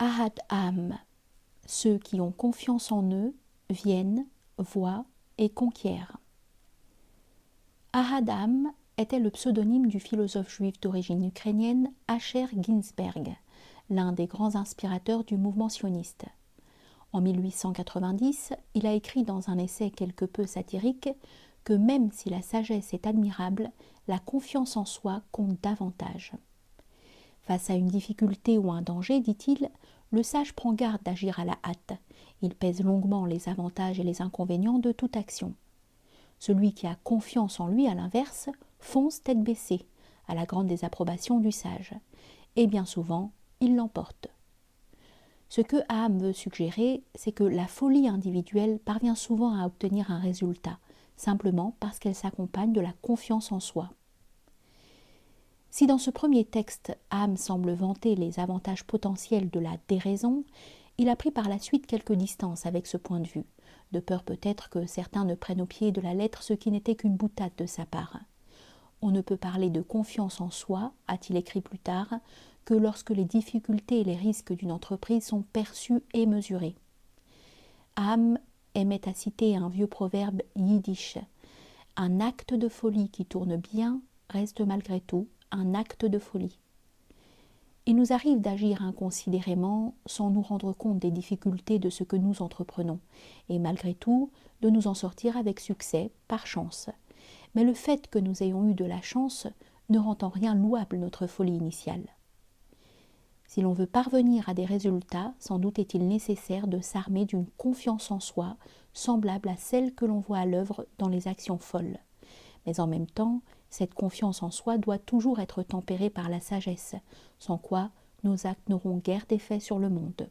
Ahad Am, ceux qui ont confiance en eux viennent, voient et conquièrent. Ahad Am était le pseudonyme du philosophe juif d'origine ukrainienne Asher Ginsberg, l'un des grands inspirateurs du mouvement sioniste. En 1890, il a écrit dans un essai quelque peu satirique que même si la sagesse est admirable, la confiance en soi compte davantage. Face à une difficulté ou un danger, dit-il, le sage prend garde d'agir à la hâte. Il pèse longuement les avantages et les inconvénients de toute action. Celui qui a confiance en lui, à l'inverse, fonce tête baissée, à la grande désapprobation du sage. Et bien souvent, il l'emporte. Ce que Ham veut suggérer, c'est que la folie individuelle parvient souvent à obtenir un résultat, simplement parce qu'elle s'accompagne de la confiance en soi. Si dans ce premier texte, Ham semble vanter les avantages potentiels de la déraison, il a pris par la suite quelques distances avec ce point de vue, de peur peut-être que certains ne prennent au pied de la lettre ce qui n'était qu'une boutade de sa part. On ne peut parler de confiance en soi, a-t-il écrit plus tard, que lorsque les difficultés et les risques d'une entreprise sont perçus et mesurés. Ham aimait à citer un vieux proverbe yiddish. Un acte de folie qui tourne bien reste malgré tout un acte de folie. Il nous arrive d'agir inconsidérément sans nous rendre compte des difficultés de ce que nous entreprenons, et malgré tout de nous en sortir avec succès, par chance. Mais le fait que nous ayons eu de la chance ne rend en rien louable notre folie initiale. Si l'on veut parvenir à des résultats, sans doute est-il nécessaire de s'armer d'une confiance en soi, semblable à celle que l'on voit à l'œuvre dans les actions folles. Mais en même temps, cette confiance en soi doit toujours être tempérée par la sagesse, sans quoi nos actes n'auront guère d'effet sur le monde.